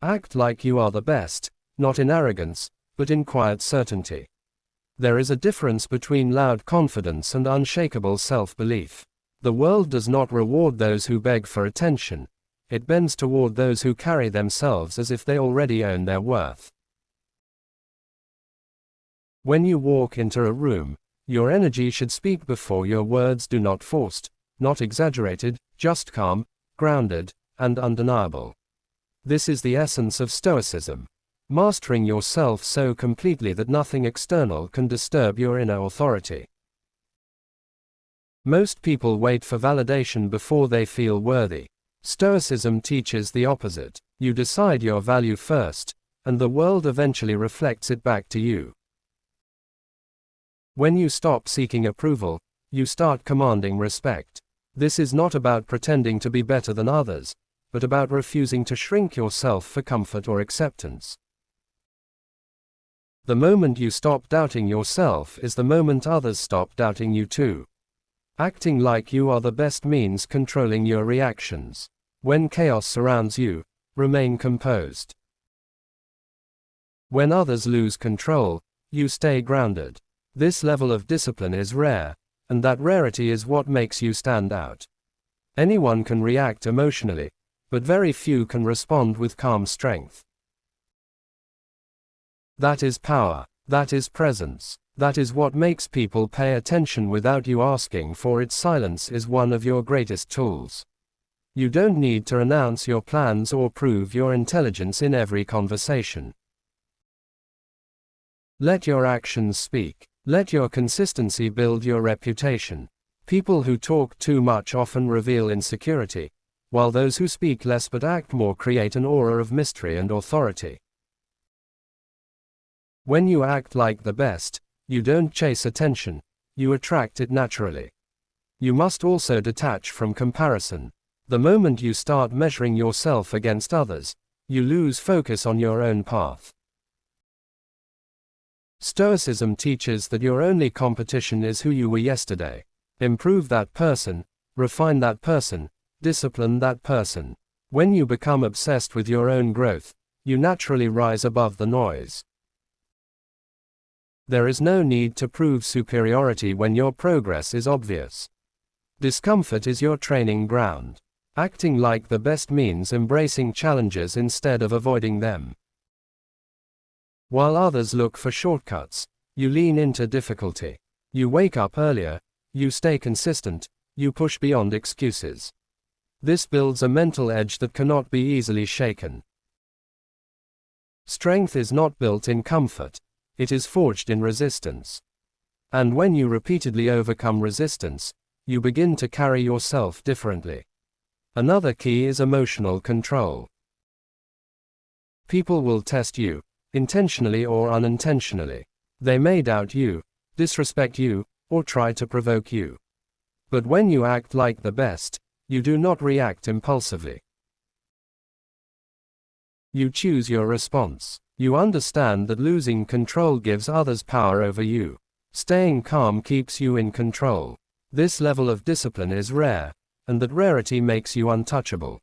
Act like you are the best, not in arrogance, but in quiet certainty. There is a difference between loud confidence and unshakable self-belief. The world does not reward those who beg for attention. It bends toward those who carry themselves as if they already own their worth. When you walk into a room, your energy should speak before your words. Do not forced, not exaggerated, just calm, grounded, and undeniable. This is the essence of Stoicism. Mastering yourself so completely that nothing external can disturb your inner authority. Most people wait for validation before they feel worthy. Stoicism teaches the opposite. You decide your value first, and the world eventually reflects it back to you. When you stop seeking approval, you start commanding respect. This is not about pretending to be better than others, but about refusing to shrink yourself for comfort or acceptance. The moment you stop doubting yourself is the moment others stop doubting you too. Acting like you are the best means controlling your reactions. When chaos surrounds you, remain composed. When others lose control, you stay grounded. This level of discipline is rare, and that rarity is what makes you stand out. Anyone can react emotionally, but very few can respond with calm strength. That is power. That is presence. That is what makes people pay attention without you asking for it. Silence is one of your greatest tools. You don't need to announce your plans or prove your intelligence in every conversation. Let your actions speak. Let your consistency build your reputation. People who talk too much often reveal insecurity, while those who speak less but act more create an aura of mystery and authority. When you act like the best, you don't chase attention, you attract it naturally. You must also detach from comparison. The moment you start measuring yourself against others, you lose focus on your own path. Stoicism teaches that your only competition is who you were yesterday. Improve that person, refine that person, discipline that person. When you become obsessed with your own growth, you naturally rise above the noise. There is no need to prove superiority when your progress is obvious. Discomfort is your training ground. Acting like the best means embracing challenges instead of avoiding them. While others look for shortcuts, you lean into difficulty. You wake up earlier, you stay consistent, you push beyond excuses. This builds a mental edge that cannot be easily shaken. Strength is not built in comfort, it is forged in resistance. And when you repeatedly overcome resistance, you begin to carry yourself differently. Another key is emotional control. People will test you, intentionally or unintentionally. They may doubt you, disrespect you, or try to provoke you. But when you act like the best, you do not react impulsively. You choose your response. You understand that losing control gives others power over you. Staying calm keeps you in control. This level of discipline is rare, and that rarity makes you untouchable.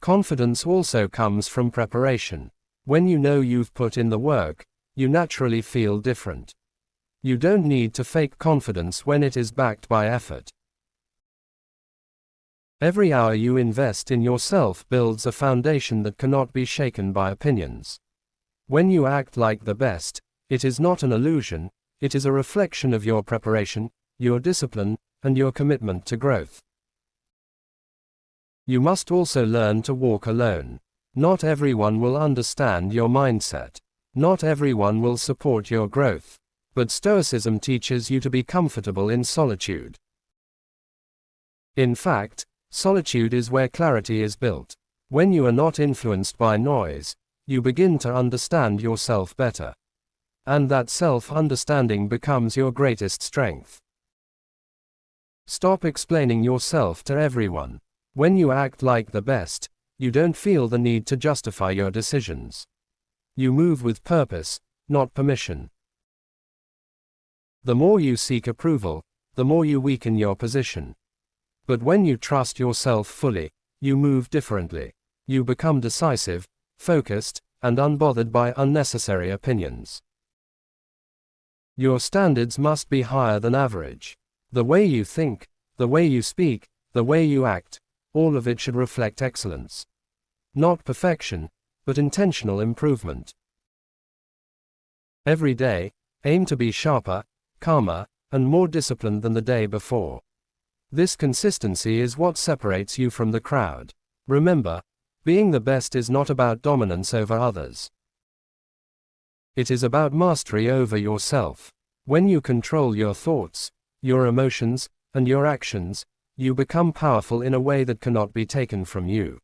Confidence also comes from preparation. When you know you've put in the work, you naturally feel different. You don't need to fake confidence when it is backed by effort. Every hour you invest in yourself builds a foundation that cannot be shaken by opinions. When you act like the best, it is not an illusion, it is a reflection of your preparation, your discipline, and your commitment to growth. You must also learn to walk alone. Not everyone will understand your mindset. Not everyone will support your growth. But Stoicism teaches you to be comfortable in solitude. In fact, solitude is where clarity is built. When you are not influenced by noise, you begin to understand yourself better. And that self-understanding becomes your greatest strength. Stop explaining yourself to everyone. When you act like the best, you don't feel the need to justify your decisions. You move with purpose, not permission. The more you seek approval, the more you weaken your position. But when you trust yourself fully, you move differently. You become decisive, focused, and unbothered by unnecessary opinions. Your standards must be higher than average. The way you think, the way you speak, the way you act, all of it should reflect excellence. Not perfection, but intentional improvement. Every day, aim to be sharper, calmer, and more disciplined than the day before. This consistency is what separates you from the crowd. Remember, being the best is not about dominance over others. It is about mastery over yourself. When you control your thoughts, your emotions, and your actions, you become powerful in a way that cannot be taken from you.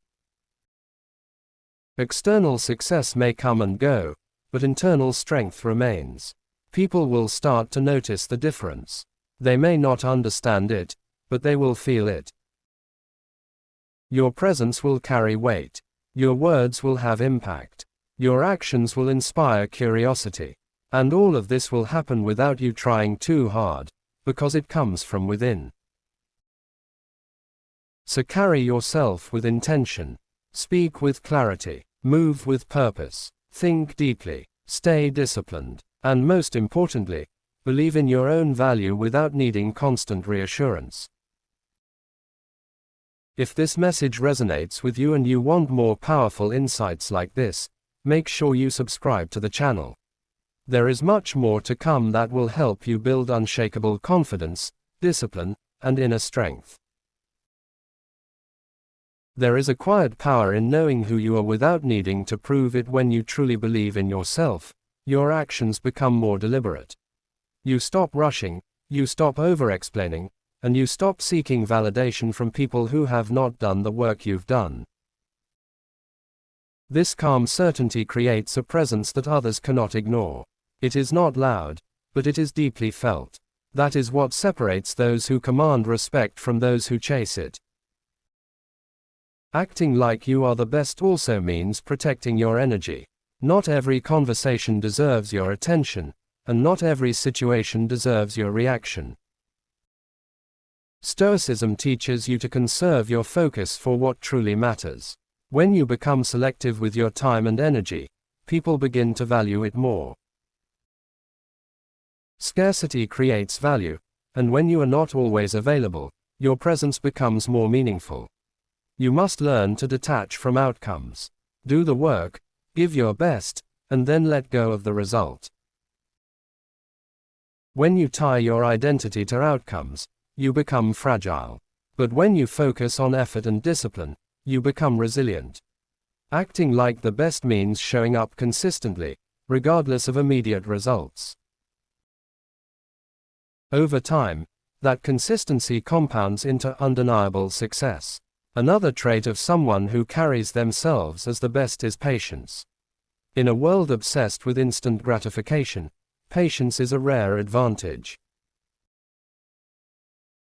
External success may come and go, but internal strength remains. People will start to notice the difference. They may not understand it, but they will feel it. Your presence will carry weight. Your words will have impact. Your actions will inspire curiosity. And all of this will happen without you trying too hard, because it comes from within. So carry yourself with intention. Speak with clarity. Move with purpose. Think deeply. Stay disciplined. And most importantly, believe in your own value without needing constant reassurance. If this message resonates with you and you want more powerful insights like this, make sure you subscribe to the channel. There is much more to come that will help you build unshakable confidence, discipline, and inner strength. There is a quiet power in knowing who you are without needing to prove it. When you truly believe in yourself, your actions become more deliberate. You stop rushing, you stop over-explaining, and you stop seeking validation from people who have not done the work you've done. This calm certainty creates a presence that others cannot ignore. It is not loud, but it is deeply felt. That is what separates those who command respect from those who chase it. Acting like you are the best also means protecting your energy. Not every conversation deserves your attention, and not every situation deserves your reaction. Stoicism teaches you to conserve your focus for what truly matters. When you become selective with your time and energy, people begin to value it more. Scarcity creates value, and when you are not always available, your presence becomes more meaningful. You must learn to detach from outcomes. Do the work, give your best, and then let go of the result. When you tie your identity to outcomes, you become fragile. But when you focus on effort and discipline, you become resilient. Acting like the best means showing up consistently, regardless of immediate results. Over time, that consistency compounds into undeniable success. Another trait of someone who carries themselves as the best is patience. In a world obsessed with instant gratification, patience is a rare advantage.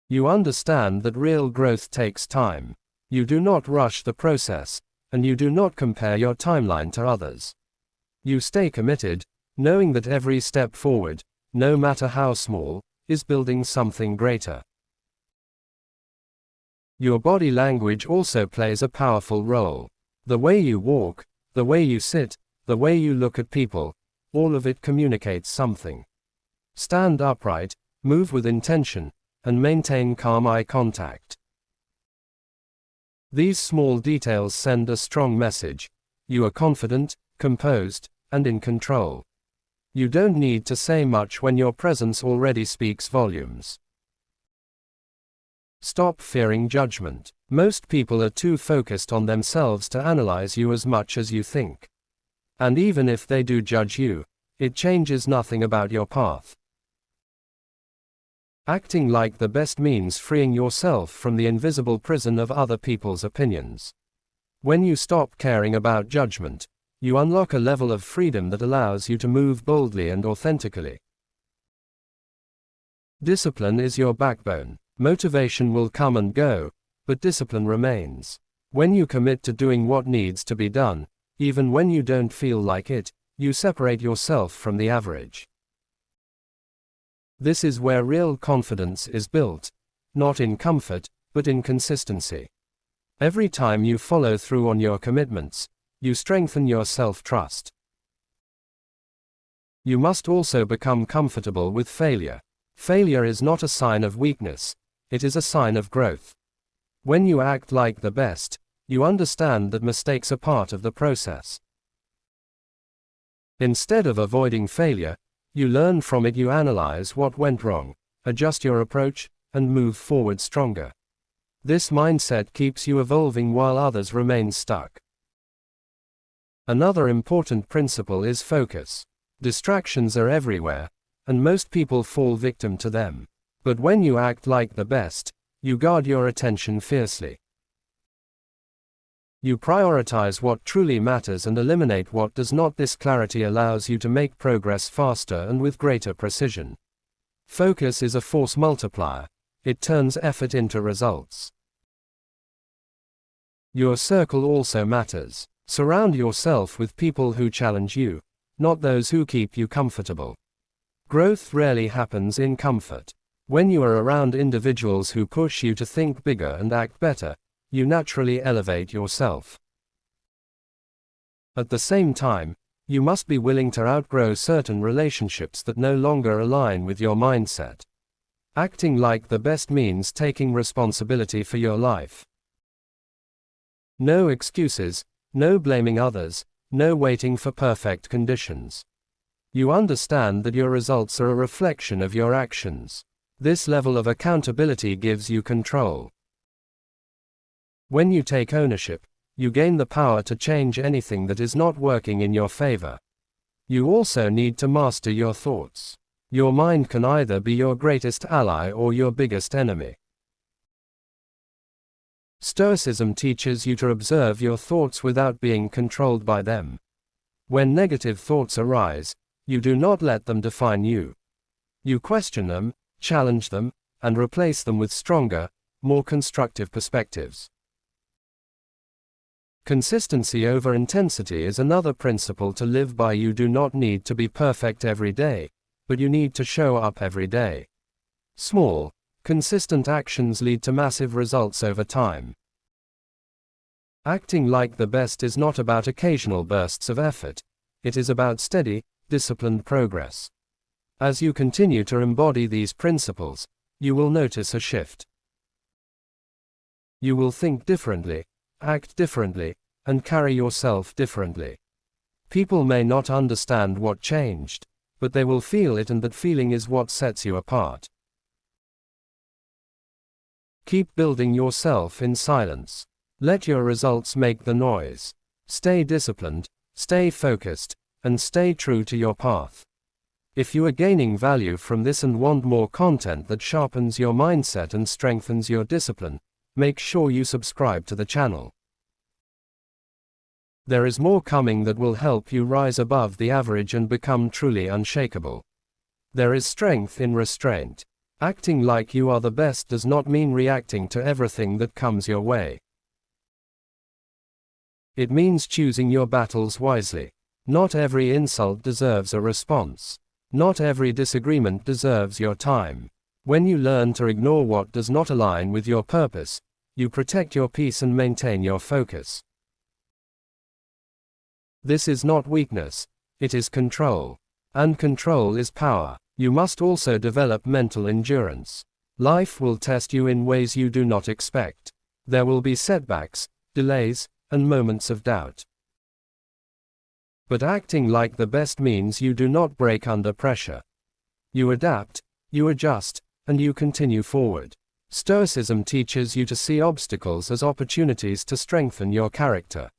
You understand that real growth takes time. You do not rush the process, and you do not compare your timeline to others. You stay committed, knowing that every step forward, no matter how small, is building something greater. Your body language also plays a powerful role. The way you walk, the way you sit, the way you look at people, all of it communicates something. Stand upright, move with intention, and maintain calm eye contact. These small details send a strong message. You are confident, composed, and in control. You don't need to say much when your presence already speaks volumes. Stop fearing judgment. Most people are too focused on themselves to analyze you as much as you think. And even if they do judge you, it changes nothing about your path. Acting like the best means freeing yourself from the invisible prison of other people's opinions. When you stop caring about judgment, you unlock a level of freedom that allows you to move boldly and authentically. Discipline is your backbone. Motivation will come and go, but discipline remains. When you commit to doing what needs to be done, even when you don't feel like it, you separate yourself from the average. This is where real confidence is built, not in comfort, but in consistency. Every time you follow through on your commitments, you strengthen your self-trust. You must also become comfortable with failure. Failure is not a sign of weakness, it is a sign of growth. When you act like the best, you understand that mistakes are part of the process. Instead of avoiding failure, you learn from it. You analyze what went wrong, adjust your approach, and move forward stronger. This mindset keeps you evolving while others remain stuck. Another important principle is focus. Distractions are everywhere, and most people fall victim to them. But when you act like the best, you guard your attention fiercely. You prioritize what truly matters and eliminate what does not. This clarity allows you to make progress faster and with greater precision. Focus is a force multiplier. It turns effort into results. Your circle also matters. Surround yourself with people who challenge you, not those who keep you comfortable. Growth rarely happens in comfort. When you are around individuals who push you to think bigger and act better, you naturally elevate yourself. At the same time, you must be willing to outgrow certain relationships that no longer align with your mindset. Acting like the best means taking responsibility for your life. No excuses, no blaming others, no waiting for perfect conditions. You understand that your results are a reflection of your actions. This level of accountability gives you control. When you take ownership, you gain the power to change anything that is not working in your favor. You also need to master your thoughts. Your mind can either be your greatest ally or your biggest enemy. Stoicism teaches you to observe your thoughts without being controlled by them. When negative thoughts arise, you do not let them define you. You question them, challenge them, and replace them with stronger, more constructive perspectives. Consistency over intensity is another principle to live by. You do not need to be perfect every day, but you need to show up every day. Small, consistent actions lead to massive results over time. Acting like the best is not about occasional bursts of effort, it is about steady, disciplined progress. As you continue to embody these principles, you will notice a shift. You will think differently, act differently, and carry yourself differently. People may not understand what changed, but they will feel it, and that feeling is what sets you apart. Keep building yourself in silence. Let your results make the noise. Stay disciplined, stay focused, and stay true to your path. If you are gaining value from this and want more content that sharpens your mindset and strengthens your discipline, make sure you subscribe to the channel. There is more coming that will help you rise above the average and become truly unshakable. There is strength in restraint. Acting like you are the best does not mean reacting to everything that comes your way. It means choosing your battles wisely. Not every insult deserves a response. Not every disagreement deserves your time. When you learn to ignore what does not align with your purpose, you protect your peace and maintain your focus. This is not weakness, it is control. And control is power. You must also develop mental endurance. Life will test you in ways you do not expect. There will be setbacks, delays, and moments of doubt. But acting like the best means you do not break under pressure. You adapt, you adjust, and you continue forward. Stoicism teaches you to see obstacles as opportunities to strengthen your character.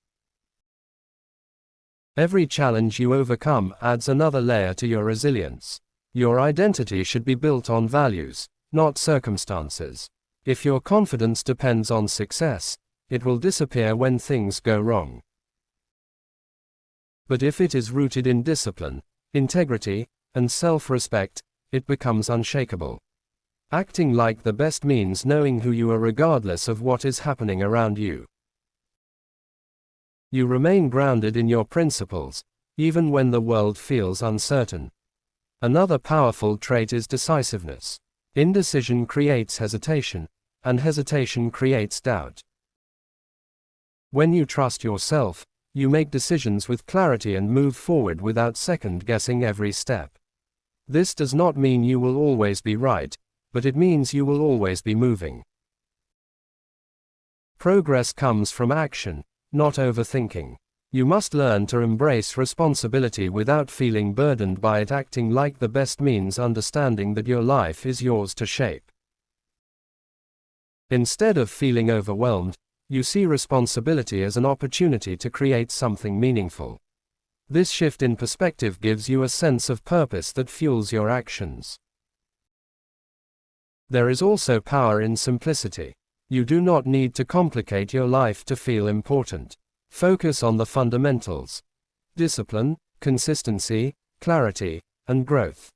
Every challenge you overcome adds another layer to your resilience. Your identity should be built on values, not circumstances. If your confidence depends on success, it will disappear when things go wrong. But if it is rooted in discipline, integrity, and self-respect, it becomes unshakable. Acting like the best means knowing who you are regardless of what is happening around you. You remain grounded in your principles, even when the world feels uncertain. Another powerful trait is decisiveness. Indecision creates hesitation, and hesitation creates doubt. When you trust yourself, you make decisions with clarity and move forward without second-guessing every step. This does not mean you will always be right, but it means you will always be moving. Progress comes from action, not overthinking. You must learn to embrace responsibility without feeling burdened by it, acting like the best means understanding that your life is yours to shape. Instead of feeling overwhelmed, you see responsibility as an opportunity to create something meaningful. This shift in perspective gives you a sense of purpose that fuels your actions. There is also power in simplicity. You do not need to complicate your life to feel important. Focus on the fundamentals: discipline, consistency, clarity, and growth.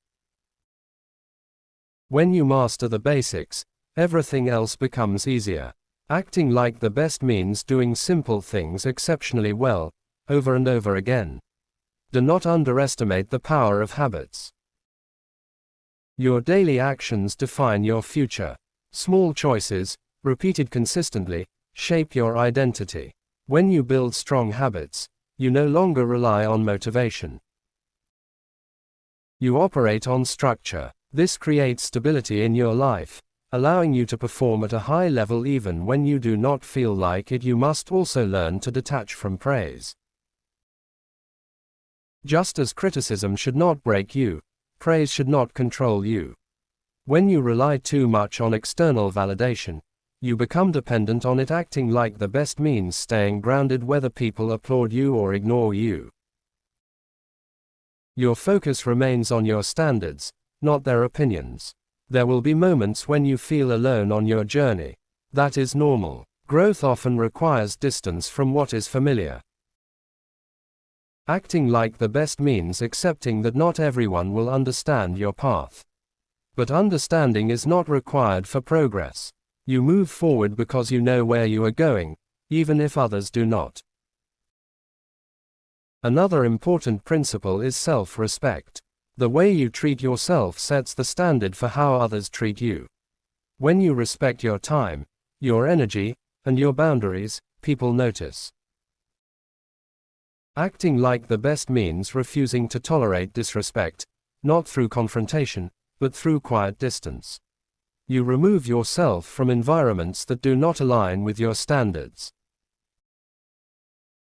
When you master the basics, everything else becomes easier. Acting like the best means doing simple things exceptionally well, over and over again. Do not underestimate the power of habits. Your daily actions define your future. Small choices, repeated consistently, shape your identity. When you build strong habits, you no longer rely on motivation. You operate on structure. This creates stability in your life, allowing you to perform at a high level even when you do not feel like it. You must also learn to detach from praise. Just as criticism should not break you, praise should not control you. When you rely too much on external validation, you become dependent on it. Acting like the best means staying grounded whether people applaud you or ignore you. Your focus remains on your standards, not their opinions. There will be moments when you feel alone on your journey. That is normal. Growth often requires distance from what is familiar. Acting like the best means accepting that not everyone will understand your path. But understanding is not required for progress. You move forward because you know where you are going, even if others do not. Another important principle is self-respect. The way you treat yourself sets the standard for how others treat you. When you respect your time, your energy, and your boundaries, people notice. Acting like the best means refusing to tolerate disrespect, not through confrontation, but through quiet distance. You remove yourself from environments that do not align with your standards.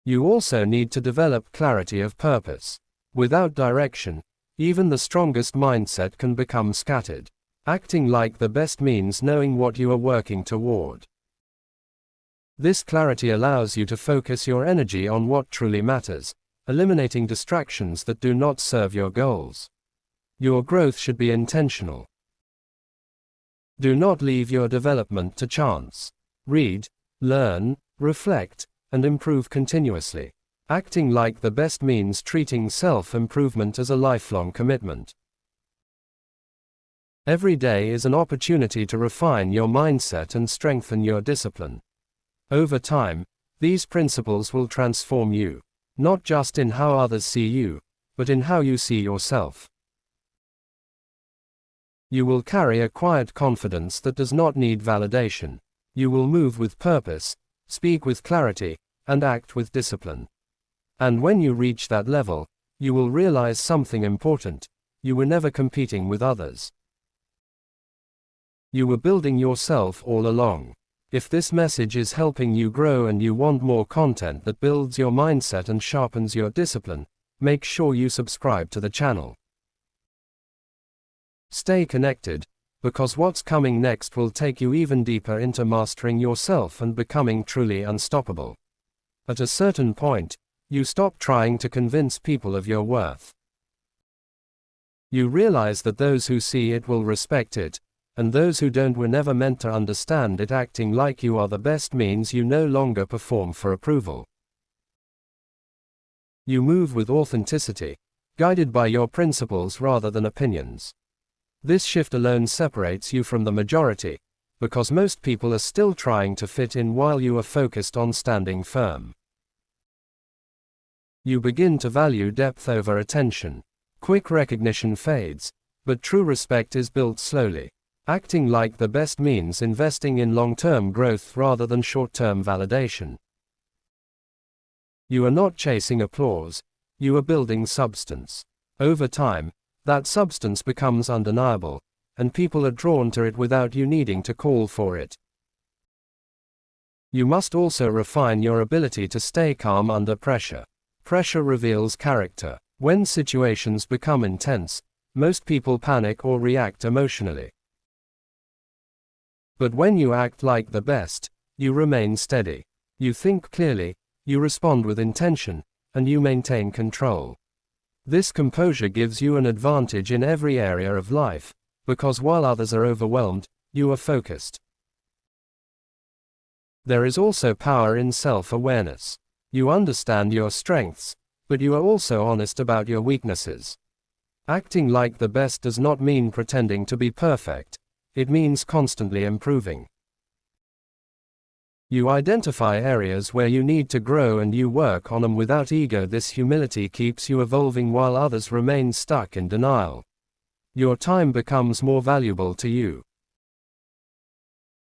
You also need to develop clarity of purpose. Without direction, even the strongest mindset can become scattered. Acting like the best means knowing what you are working toward. This clarity allows you to focus your energy on what truly matters, eliminating distractions that do not serve your goals. Your growth should be intentional. Do not leave your development to chance. Read, learn, reflect, and improve continuously. Acting like the best means treating self-improvement as a lifelong commitment. Every day is an opportunity to refine your mindset and strengthen your discipline. Over time, these principles will transform you, not just in how others see you, but in how you see yourself. You will carry a quiet confidence that does not need validation. You will move with purpose, speak with clarity, and act with discipline. And when you reach that level, you will realize something important: you were never competing with others. You were building yourself all along. If this message is helping you grow and you want more content that builds your mindset and sharpens your discipline, make sure you subscribe to the channel. Stay connected, because what's coming next will take you even deeper into mastering yourself and becoming truly unstoppable. At a certain point, you stop trying to convince people of your worth. You realize that those who see it will respect it, and those who don't were never meant to understand it. Acting like you are the best means you no longer perform for approval. You move with authenticity, guided by your principles rather than opinions. This shift alone separates you from the majority, because most people are still trying to fit in while you are focused on standing firm. You begin to value depth over attention. Quick recognition fades, but true respect is built slowly. Acting like the best means investing in long-term growth rather than short-term validation. You are not chasing applause, you are building substance. Over time, that substance becomes undeniable, and people are drawn to it without you needing to call for it. You must also refine your ability to stay calm under pressure. Pressure reveals character. When situations become intense, most people panic or react emotionally. But when you act like the best, you remain steady. You think clearly, you respond with intention, and you maintain control. This composure gives you an advantage in every area of life, because while others are overwhelmed, you are focused. There is also power in self-awareness. You understand your strengths, but you are also honest about your weaknesses. Acting like the best does not mean pretending to be perfect, it means constantly improving. You identify areas where you need to grow and you work on them without ego. This humility keeps you evolving while others remain stuck in denial. Your time becomes more valuable to you.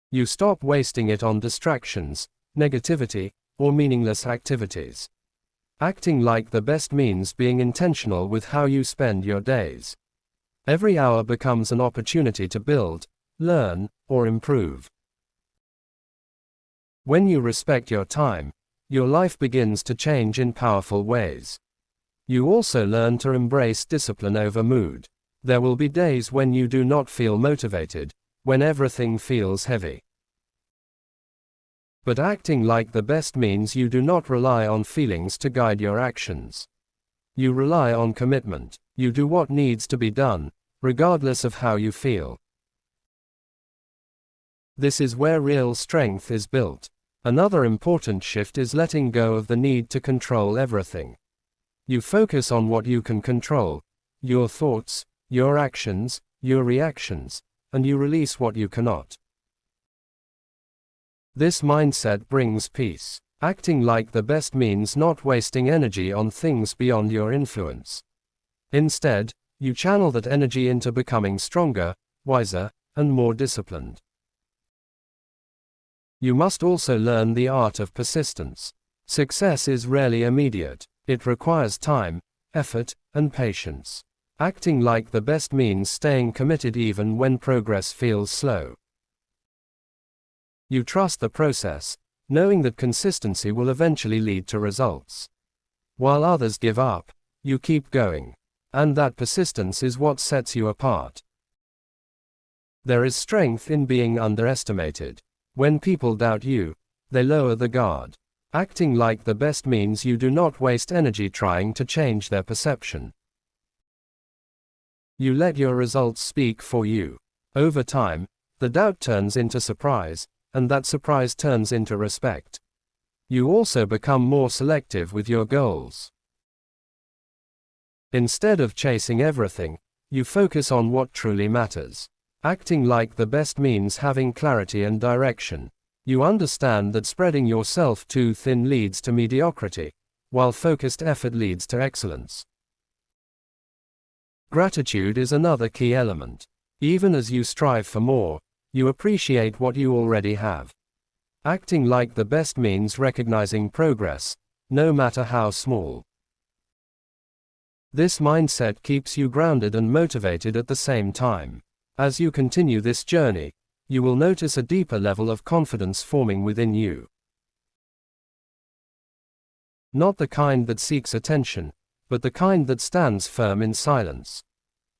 You stop wasting it on distractions, negativity, or meaningless activities. Acting like the best means being intentional with how you spend your days. Every hour becomes an opportunity to build, learn, or improve. When you respect your time, your life begins to change in powerful ways. You also learn to embrace discipline over mood. There will be days when you do not feel motivated, when everything feels heavy. But acting like the best means you do not rely on feelings to guide your actions. You rely on commitment. You do what needs to be done, regardless of how you feel. This is where real strength is built. Another important shift is letting go of the need to control everything. You focus on what you can control, your thoughts, your actions, your reactions, and you release what you cannot. This mindset brings peace. Acting like the best means not wasting energy on things beyond your influence. Instead, you channel that energy into becoming stronger, wiser, and more disciplined. You must also learn the art of persistence. Success is rarely immediate. It requires time, effort, and patience. Acting like the best means staying committed even when progress feels slow. You trust the process, knowing that consistency will eventually lead to results. While others give up, you keep going. And that persistence is what sets you apart. There is strength in being underestimated. When people doubt you, they lower the guard. Acting like the best means you do not waste energy trying to change their perception. You let your results speak for you. Over time, the doubt turns into surprise, and that surprise turns into respect. You also become more selective with your goals. Instead of chasing everything, you focus on what truly matters. Acting like the best means having clarity and direction. You understand that spreading yourself too thin leads to mediocrity, while focused effort leads to excellence. Gratitude is another key element. Even as you strive for more, you appreciate what you already have. Acting like the best means recognizing progress, no matter how small. This mindset keeps you grounded and motivated at the same time. As you continue this journey, you will notice a deeper level of confidence forming within you. Not the kind that seeks attention, but the kind that stands firm in silence.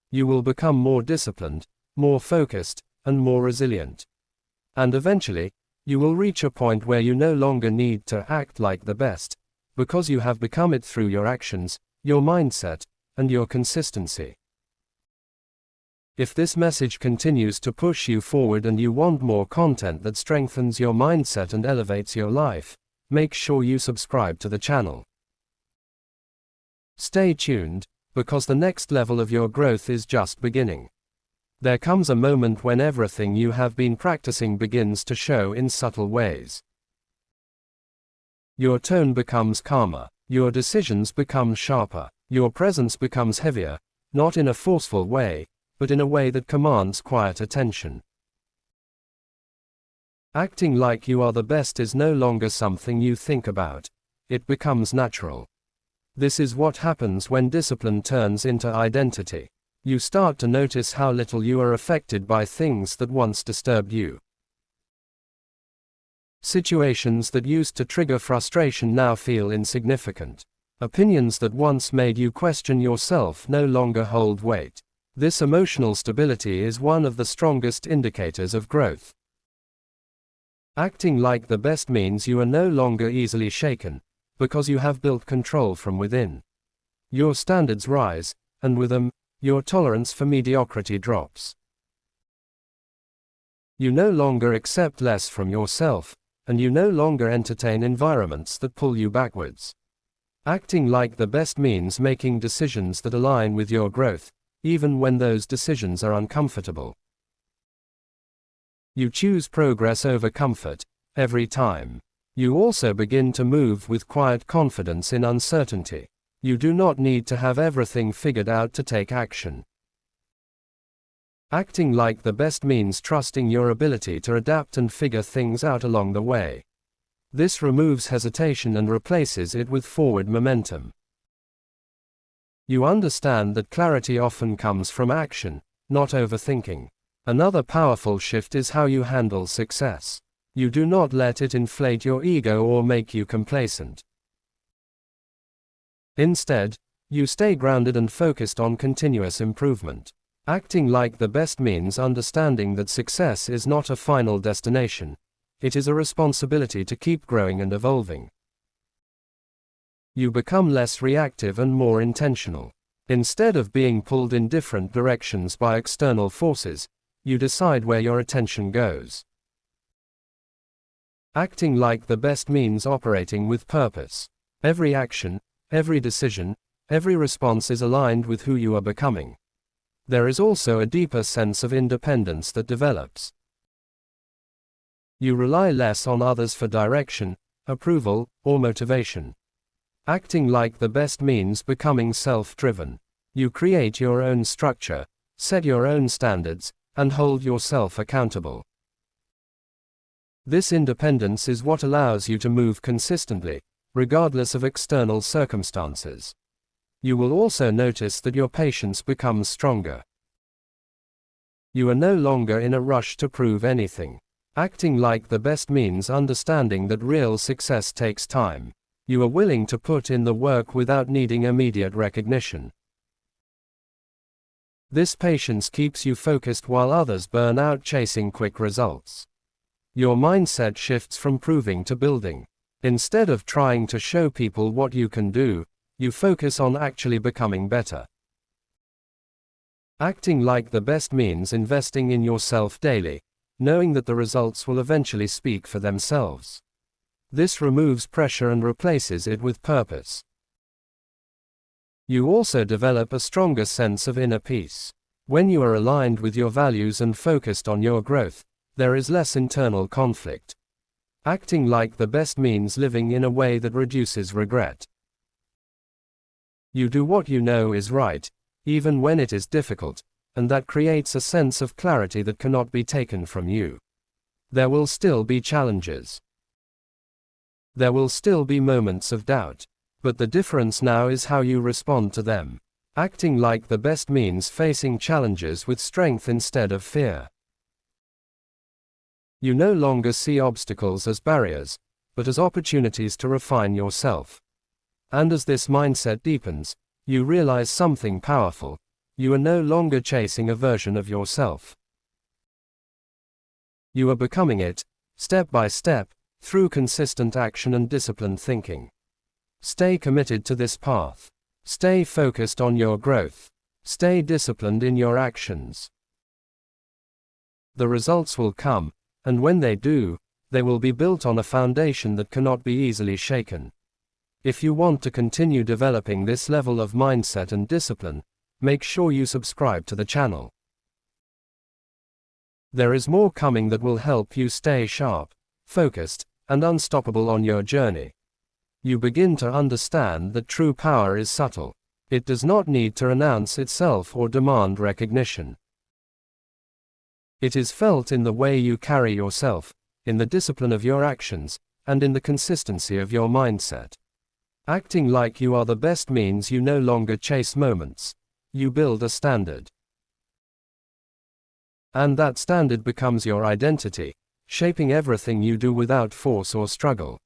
You will become more disciplined, more focused, and more resilient. And eventually, you will reach a point where you no longer need to act like the best, because you have become it through your actions, your mindset, and your consistency. If this message continues to push you forward and you want more content that strengthens your mindset and elevates your life, make sure you subscribe to the channel. Stay tuned, because the next level of your growth is just beginning. There comes a moment when everything you have been practicing begins to show in subtle ways. Your tone becomes calmer, your decisions become sharper, your presence becomes heavier, not in a forceful way, but in a way that commands quiet attention. Acting like you are the best is no longer something you think about. it becomes natural. This is what happens when discipline turns into identity. You start to notice how little you are affected by things that once disturbed you. Situations that used to trigger frustration now feel insignificant. Opinions that once made you question yourself no longer hold weight. This emotional stability is one of the strongest indicators of growth. Acting like the best means you are no longer easily shaken, because you have built control from within. Your standards rise, and with them, your tolerance for mediocrity drops. You no longer accept less from yourself, and you no longer entertain environments that pull you backwards. Acting like the best means making decisions that align with your growth, even when those decisions are uncomfortable. You choose progress over comfort, every time. You also begin to move with quiet confidence in uncertainty. You do not need to have everything figured out to take action. Acting like the best means trusting your ability to adapt and figure things out along the way. This removes hesitation and replaces it with forward momentum. You understand that clarity often comes from action, not overthinking. Another powerful shift is how you handle success. You do not let it inflate your ego or make you complacent. Instead, you stay grounded and focused on continuous improvement. Acting like the best means understanding that success is not a final destination. It is a responsibility to keep growing and evolving. You become less reactive and more intentional. Instead of being pulled in different directions by external forces, you decide where your attention goes. Acting like the best means operating with purpose. Every action, every decision, every response is aligned with who you are becoming. There is also a deeper sense of independence that develops. You rely less on others for direction, approval, or motivation. Acting like the best means becoming self-driven. You create your own structure, set your own standards, and hold yourself accountable. This independence is what allows you to move consistently, regardless of external circumstances. You will also notice that your patience becomes stronger. You are no longer in a rush to prove anything. Acting like the best means understanding that real success takes time. You are willing to put in the work without needing immediate recognition. This patience keeps you focused while others burn out chasing quick results. Your mindset shifts from proving to building. Instead of trying to show people what you can do, you focus on actually becoming better. Acting like the best means investing in yourself daily, knowing that the results will eventually speak for themselves. This removes pressure and replaces it with purpose. You also develop a stronger sense of inner peace. When you are aligned with your values and focused on your growth, there is less internal conflict. Acting like the best means living in a way that reduces regret. You do what you know is right, even when it is difficult, and that creates a sense of clarity that cannot be taken from you. There will still be challenges. There will still be moments of doubt, but the difference now is how you respond to them. Acting like the best means facing challenges with strength instead of fear. You no longer see obstacles as barriers, but as opportunities to refine yourself. And as this mindset deepens, you realize something powerful. You are no longer chasing a version of yourself. You are becoming it, step by step, through consistent action and disciplined thinking. Stay committed to this path. Stay focused on your growth. Stay disciplined in your actions. The results will come, and when they do, they will be built on a foundation that cannot be easily shaken. If you want to continue developing this level of mindset and discipline, make sure you subscribe to the channel. There is more coming that will help you stay sharp, focused, and unstoppable on your journey. You begin to understand that true power is subtle. It does not need to announce itself or demand recognition. It is felt in the way you carry yourself, in the discipline of your actions, and in the consistency of your mindset. Acting like you are the best means you no longer chase moments. You build a standard. And that standard becomes your identity, shaping everything you do without force or struggle.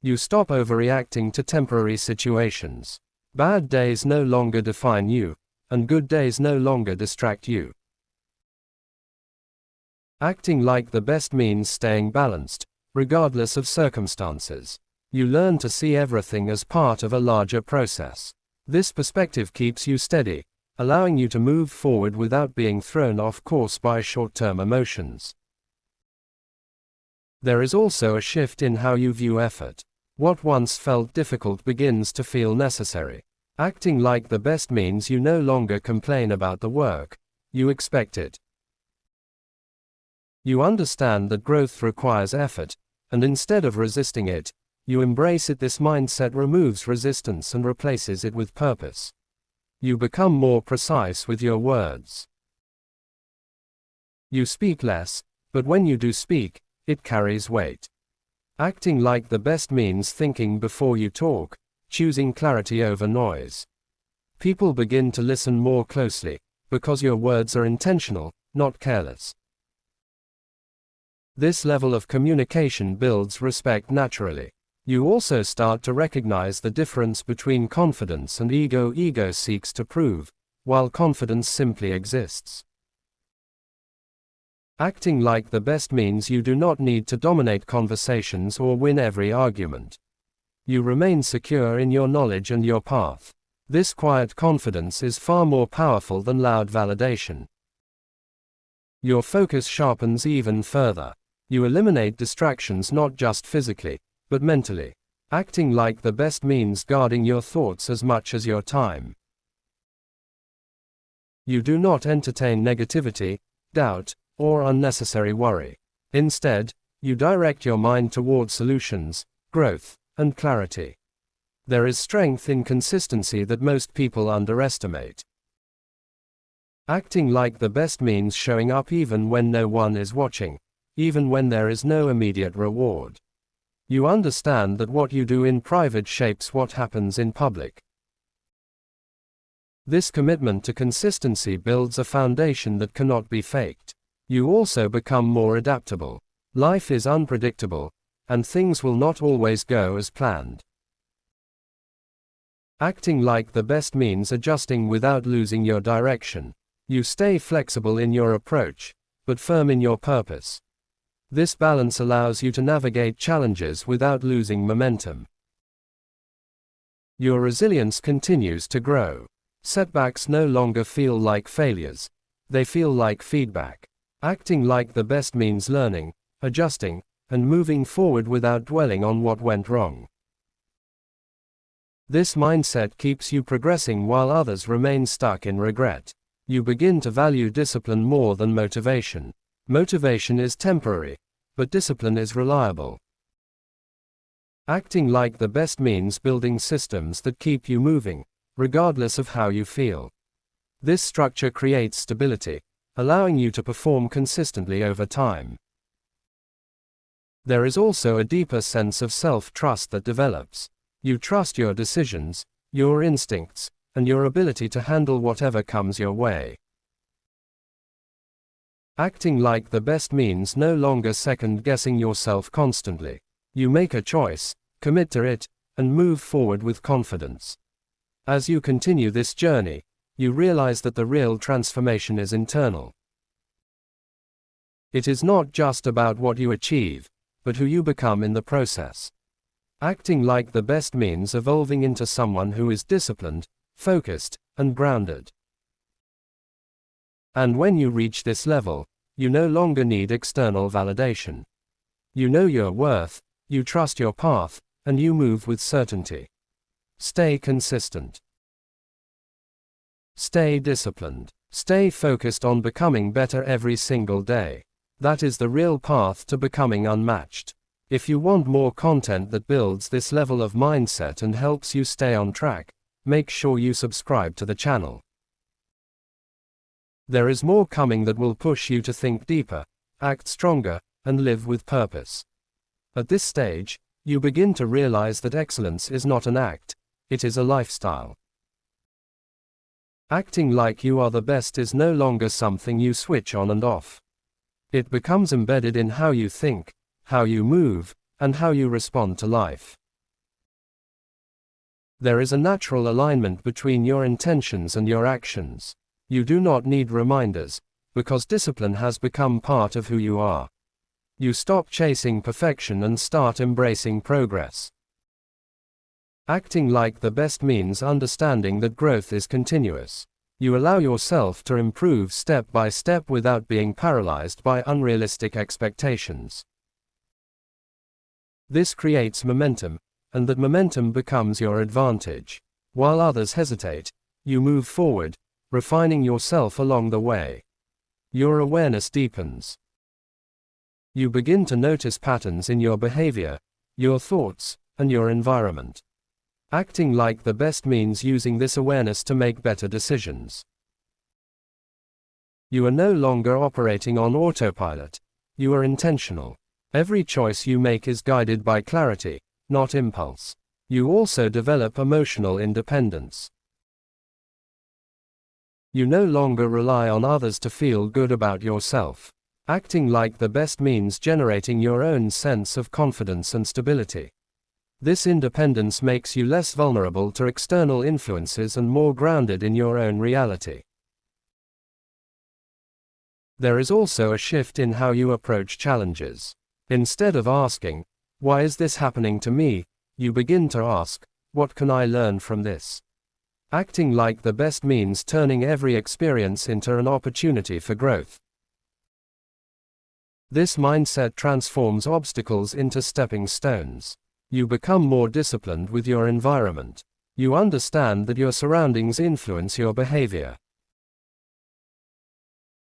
You stop overreacting to temporary situations. Bad days no longer define you, and good days no longer distract you. Acting like the best means staying balanced, regardless of circumstances. You learn to see everything as part of a larger process. This perspective keeps you steady, allowing you to move forward without being thrown off course by short-term emotions. There is also a shift in how you view effort. What once felt difficult begins to feel necessary. Acting like the best means you no longer complain about the work, you expect it. You understand that growth requires effort, and instead of resisting it, you embrace it. This mindset removes resistance and replaces it with purpose. You become more precise with your words. You speak less, but when you do speak, it carries weight. Acting like the best means thinking before you talk, choosing clarity over noise. People begin to listen more closely, because your words are intentional, not careless. This level of communication builds respect naturally. You also start to recognize the difference between confidence and ego. Ego seeks to prove, while confidence simply exists. Acting like the best means you do not need to dominate conversations or win every argument. You remain secure in your knowledge and your path. This quiet confidence is far more powerful than loud validation. Your focus sharpens even further. You eliminate distractions not just physically, but mentally. Acting like the best means guarding your thoughts as much as your time. You do not entertain negativity, doubt, or unnecessary worry. Instead, you direct your mind toward solutions, growth, and clarity. There is strength in consistency that most people underestimate. Acting like the best means showing up even when no one is watching, even when there is no immediate reward. You understand that what you do in private shapes what happens in public. This commitment to consistency builds a foundation that cannot be faked. You also become more adaptable. Life is unpredictable, and things will not always go as planned. Acting like the best means adjusting without losing your direction. You stay flexible in your approach, but firm in your purpose. This balance allows you to navigate challenges without losing momentum. Your resilience continues to grow. Setbacks no longer feel like failures, they feel like feedback. Acting like the best means learning, adjusting, and moving forward without dwelling on what went wrong. This mindset keeps you progressing while others remain stuck in regret. You begin to value discipline more than motivation. Motivation is temporary, but discipline is reliable. Acting like the best means building systems that keep you moving, regardless of how you feel. This structure creates stability, allowing you to perform consistently over time. There is also a deeper sense of self-trust that develops. You trust your decisions, your instincts, and your ability to handle whatever comes your way. Acting like the best means no longer second-guessing yourself constantly. You make a choice, commit to it, and move forward with confidence. As you continue this journey, you realize that the real transformation is internal. It is not just about what you achieve, but who you become in the process. Acting like the best means evolving into someone who is disciplined, focused, and grounded. And when you reach this level, you no longer need external validation. You know your worth, you trust your path, and you move with certainty. Stay consistent. Stay disciplined. Stay focused on becoming better every single day. That is the real path to becoming unmatched. If you want more content that builds this level of mindset and helps you stay on track, make sure you subscribe to the channel. There is more coming that will push you to think deeper, act stronger, and live with purpose. At this stage, you begin to realize that excellence is not an act, it is a lifestyle. Acting like you are the best is no longer something you switch on and off. It becomes embedded in how you think, how you move, and how you respond to life. There is a natural alignment between your intentions and your actions. You do not need reminders, because discipline has become part of who you are. You stop chasing perfection and start embracing progress. Acting like the best means understanding that growth is continuous. You allow yourself to improve step by step without being paralyzed by unrealistic expectations. This creates momentum, and that momentum becomes your advantage. While others hesitate, you move forward, refining yourself along the way. Your awareness deepens. You begin to notice patterns in your behavior, your thoughts, and your environment. Acting like the best means using this awareness to make better decisions. You are no longer operating on autopilot. You are intentional. Every choice you make is guided by clarity, not impulse. You also develop emotional independence. You no longer rely on others to feel good about yourself. Acting like the best means generating your own sense of confidence and stability. This independence makes you less vulnerable to external influences and more grounded in your own reality. There is also a shift in how you approach challenges. Instead of asking, "Why is this happening to me?" you begin to ask, "What can I learn from this?" Acting like the best means turning every experience into an opportunity for growth. This mindset transforms obstacles into stepping stones. You become more disciplined with your environment. You understand that your surroundings influence your behavior.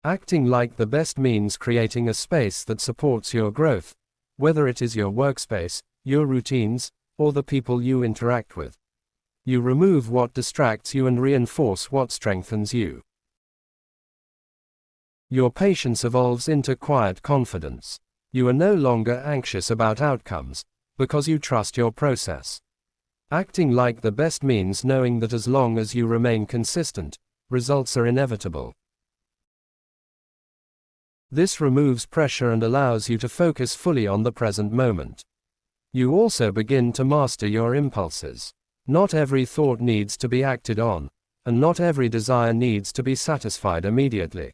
Acting like the best means creating a space that supports your growth, whether it is your workspace, your routines, or the people you interact with. You remove what distracts you and reinforce what strengthens you. Your patience evolves into quiet confidence. You are no longer anxious about outcomes, because you trust your process. Acting like the best means knowing that as long as you remain consistent, results are inevitable. This removes pressure and allows you to focus fully on the present moment. You also begin to master your impulses. Not every thought needs to be acted on, and not every desire needs to be satisfied immediately.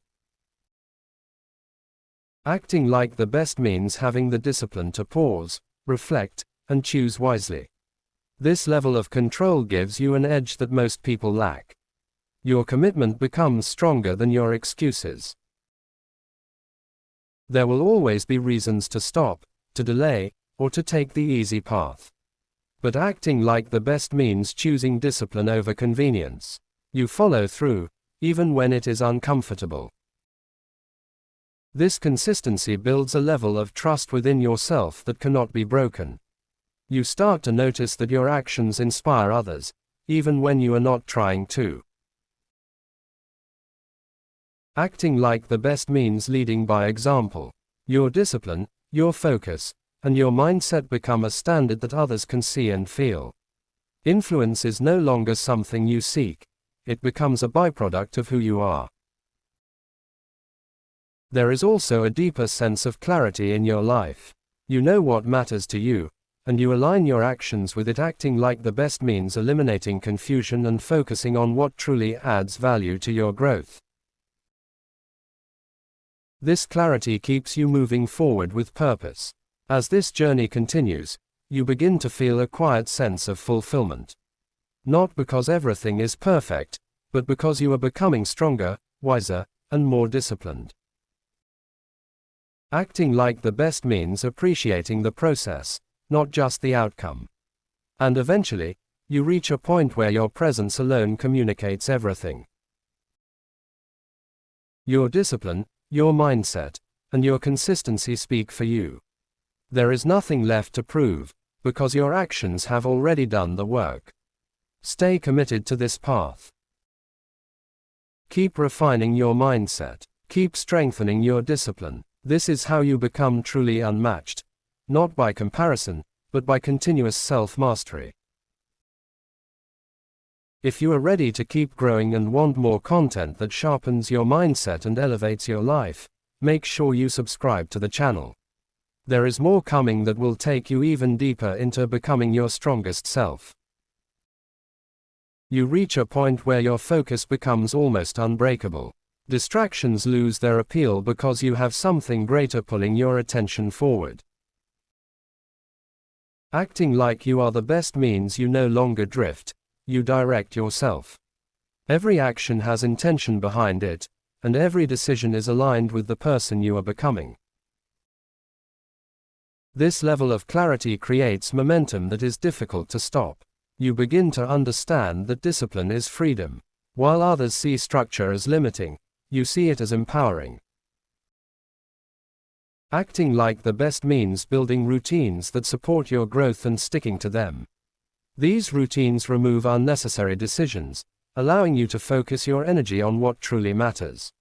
Acting like the best means having the discipline to pause, reflect, and choose wisely. This level of control gives you an edge that most people lack. Your commitment becomes stronger than your excuses. There will always be reasons to stop, to delay, or to take the easy path. But acting like the best means choosing discipline over convenience. You follow through, even when it is uncomfortable. This consistency builds a level of trust within yourself that cannot be broken. You start to notice that your actions inspire others, even when you are not trying to. Acting like the best means leading by example. Your discipline, your focus, and your mindset become a standard that others can see and feel. Influence is no longer something you seek. It becomes a byproduct of who you are. There is also a deeper sense of clarity in your life. You know what matters to you, and you align your actions with it. Acting like the best means eliminating confusion and focusing on what truly adds value to your growth. This clarity keeps you moving forward with purpose. As this journey continues, you begin to feel a quiet sense of fulfillment. Not because everything is perfect, but because you are becoming stronger, wiser, and more disciplined. Acting like the best means appreciating the process, not just the outcome. And eventually, you reach a point where your presence alone communicates everything. Your discipline, your mindset, and your consistency speak for you. There is nothing left to prove, because your actions have already done the work. Stay committed to this path. Keep refining your mindset. Keep strengthening your discipline. This is how you become truly unmatched, not by comparison, but by continuous self-mastery. If you are ready to keep growing and want more content that sharpens your mindset and elevates your life, make sure you subscribe to the channel. There is more coming that will take you even deeper into becoming your strongest self. You reach a point where your focus becomes almost unbreakable. Distractions lose their appeal because you have something greater pulling your attention forward. Acting like you are the best means you no longer drift, you direct yourself. Every action has intention behind it, and every decision is aligned with the person you are becoming. This level of clarity creates momentum that is difficult to stop. You begin to understand that discipline is freedom. While others see structure as limiting, you see it as empowering. Acting like the best means building routines that support your growth and sticking to them. These routines remove unnecessary decisions, allowing you to focus your energy on what truly matters.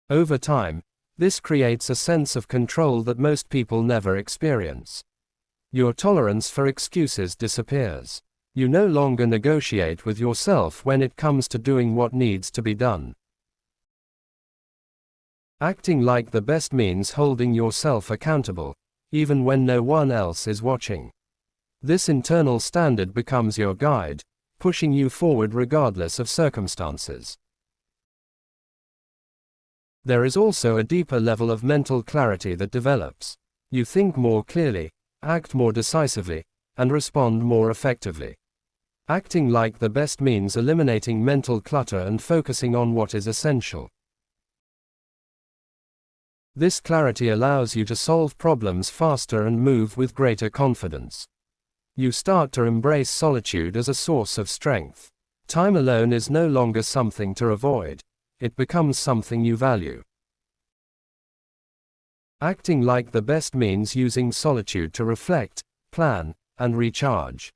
Over time, this creates a sense of control that most people never experience. Your tolerance for excuses disappears. You no longer negotiate with yourself when it comes to doing what needs to be done. Acting like the best means holding yourself accountable, even when no one else is watching. This internal standard becomes your guide, pushing you forward regardless of circumstances. There is also a deeper level of mental clarity that develops. You think more clearly, act more decisively, and respond more effectively. Acting like the best means eliminating mental clutter and focusing on what is essential. This clarity allows you to solve problems faster and move with greater confidence. You start to embrace solitude as a source of strength. Time alone is no longer something to avoid. It becomes something you value. Acting like the best means using solitude to reflect, plan, and recharge.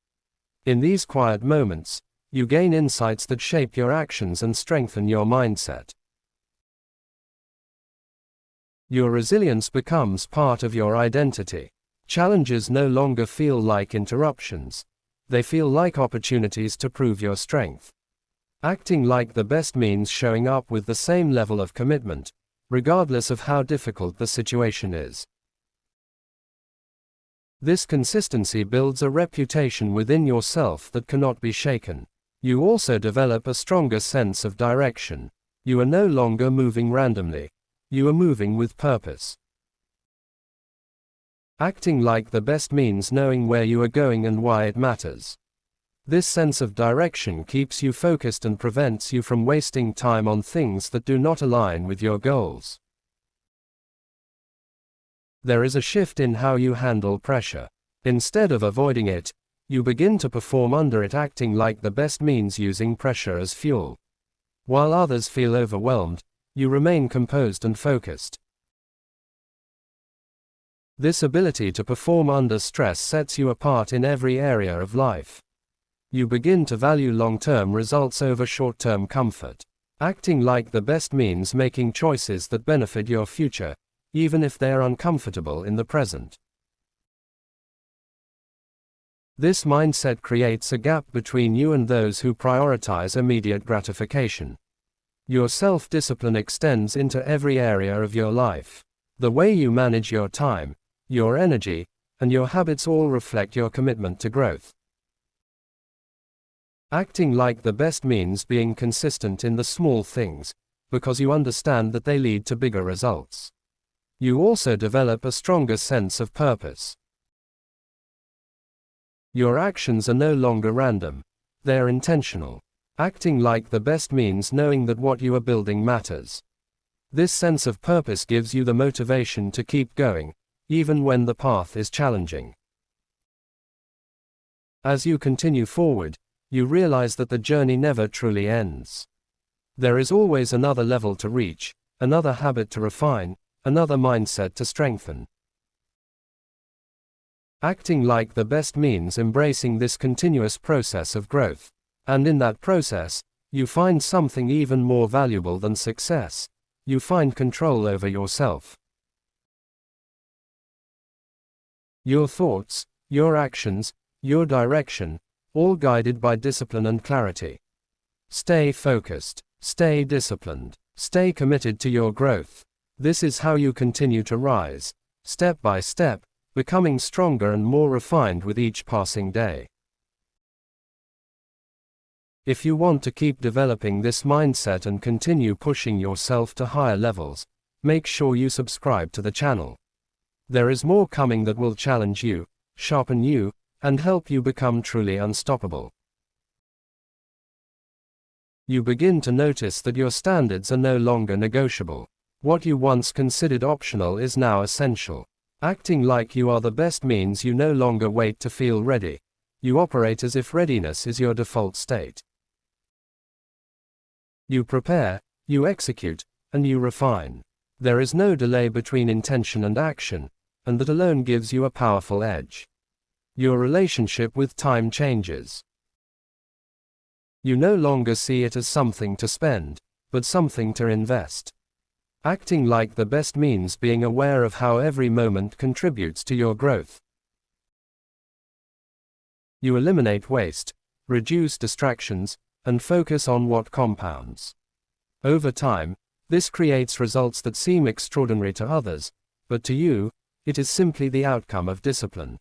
In these quiet moments, you gain insights that shape your actions and strengthen your mindset. Your resilience becomes part of your identity. Challenges no longer feel like interruptions. They feel like opportunities to prove your strength. Acting like the best means showing up with the same level of commitment, regardless of how difficult the situation is. This consistency builds a reputation within yourself that cannot be shaken. You also develop a stronger sense of direction. You are no longer moving randomly. You are moving with purpose. Acting like the best means knowing where you are going and why it matters. This sense of direction keeps you focused and prevents you from wasting time on things that do not align with your goals. There is a shift in how you handle pressure. Instead of avoiding it, you begin to perform under it, acting like the best means using pressure as fuel. While others feel overwhelmed, you remain composed and focused. This ability to perform under stress sets you apart in every area of life. You begin to value long-term results over short-term comfort. Acting like the best means making choices that benefit your future, even if they are uncomfortable in the present. This mindset creates a gap between you and those who prioritize immediate gratification. Your self-discipline extends into every area of your life. The way you manage your time, your energy, and your habits all reflect your commitment to growth. Acting like the best means being consistent in the small things, because you understand that they lead to bigger results. You also develop a stronger sense of purpose. Your actions are no longer random. They are intentional. Acting like the best means knowing that what you are building matters. This sense of purpose gives you the motivation to keep going, even when the path is challenging. As you continue forward, you realize that the journey never truly ends. There is always another level to reach, another habit to refine, another mindset to strengthen. Acting like the best means embracing this continuous process of growth. And in that process, you find something even more valuable than success. You find control over yourself. Your thoughts, your actions, your direction, all guided by discipline and clarity. Stay focused, stay disciplined, stay committed to your growth. This is how you continue to rise, step by step, becoming stronger and more refined with each passing day. If you want to keep developing this mindset and continue pushing yourself to higher levels, make sure you subscribe to the channel. There is more coming that will challenge you, sharpen you, and help you become truly unstoppable. You begin to notice that your standards are no longer negotiable. What you once considered optional is now essential. Acting like you are the best means you no longer wait to feel ready. You operate as if readiness is your default state. You prepare, you execute, and you refine. There is no delay between intention and action, and that alone gives you a powerful edge. Your relationship with time changes. You no longer see it as something to spend, but something to invest. Acting like the best means being aware of how every moment contributes to your growth. You eliminate waste, reduce distractions, and focus on what compounds. Over time, this creates results that seem extraordinary to others, but to you, it is simply the outcome of discipline.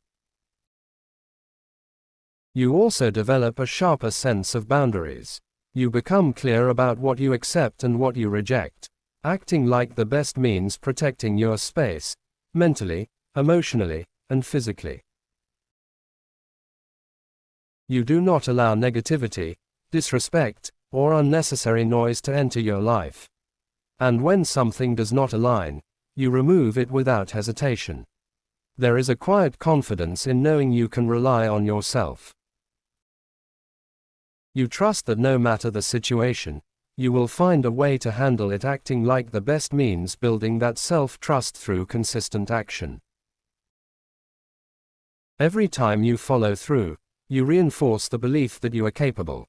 You also develop a sharper sense of boundaries. You become clear about what you accept and what you reject. Acting like the best means protecting your space, mentally, emotionally, and physically. You do not allow negativity, disrespect, or unnecessary noise to enter your life. And when something does not align, you remove it without hesitation. There is a quiet confidence in knowing you can rely on yourself. You trust that no matter the situation, you will find a way to handle it, acting like the best means building that self-trust through consistent action. Every time you follow through, you reinforce the belief that you are capable.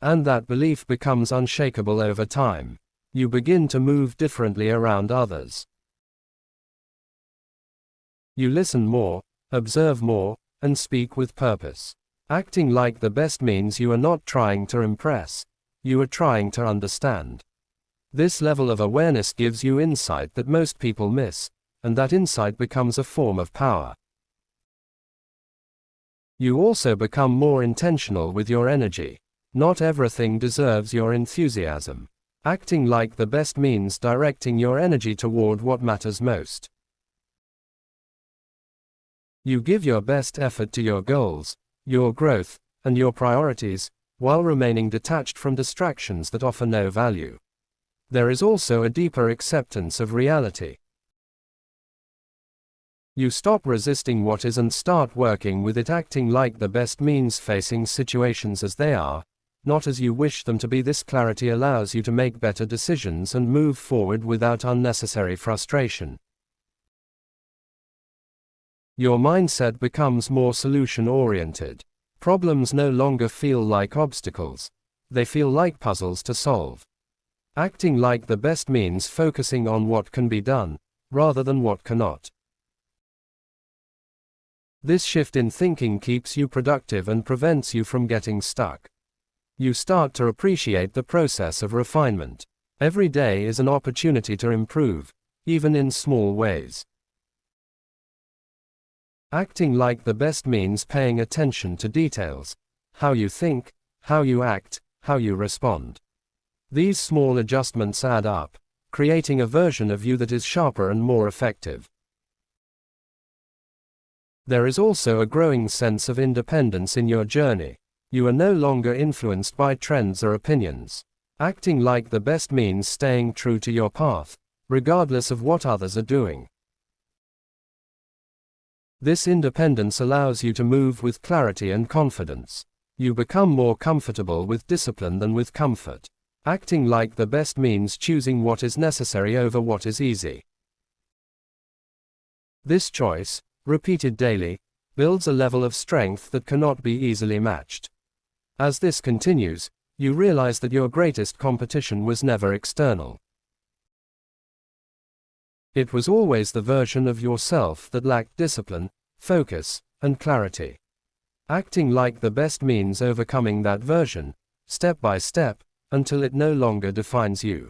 And that belief becomes unshakable over time. You begin to move differently around others. You listen more, observe more, and speak with purpose. Acting like the best means you are not trying to impress, you are trying to understand. This level of awareness gives you insight that most people miss, and that insight becomes a form of power. You also become more intentional with your energy. Not everything deserves your enthusiasm. Acting like the best means directing your energy toward what matters most. You give your best effort to your goals, your growth, and your priorities, while remaining detached from distractions that offer no value. There is also a deeper acceptance of reality. You stop resisting what is and start working with it, acting like the best means, facing situations as they are, not as you wish them to be. This clarity allows you to make better decisions and move forward without unnecessary frustration. Your mindset becomes more solution-oriented. Problems no longer feel like obstacles. They feel like puzzles to solve. Acting like the best means focusing on what can be done, rather than what cannot. This shift in thinking keeps you productive and prevents you from getting stuck. You start to appreciate the process of refinement. Every day is an opportunity to improve, even in small ways. Acting like the best means paying attention to details, how you think, how you act, how you respond. These small adjustments add up, creating a version of you that is sharper and more effective. There is also a growing sense of independence in your journey. You are no longer influenced by trends or opinions. Acting like the best means staying true to your path, regardless of what others are doing. This independence allows you to move with clarity and confidence. You become more comfortable with discipline than with comfort. Acting like the best means choosing what is necessary over what is easy. This choice, repeated daily, builds a level of strength that cannot be easily matched. As this continues, you realize that your greatest competition was never external. It was always the version of yourself that lacked discipline, focus, and clarity. Acting like the best means overcoming that version, step by step, until it no longer defines you.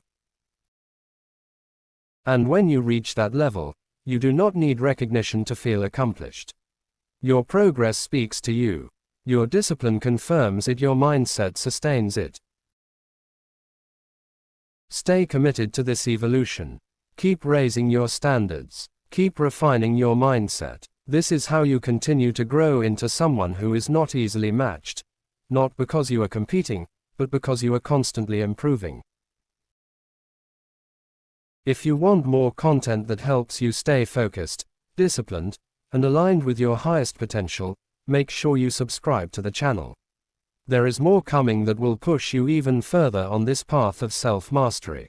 And when you reach that level, you do not need recognition to feel accomplished. Your progress speaks to you. Your discipline confirms it, your mindset sustains it. Stay committed to this evolution. Keep raising your standards. Keep refining your mindset. This is how you continue to grow into someone who is not easily matched. Not because you are competing, but because you are constantly improving. If you want more content that helps you stay focused, disciplined, and aligned with your highest potential, make sure you subscribe to the channel. There is more coming that will push you even further on this path of self-mastery.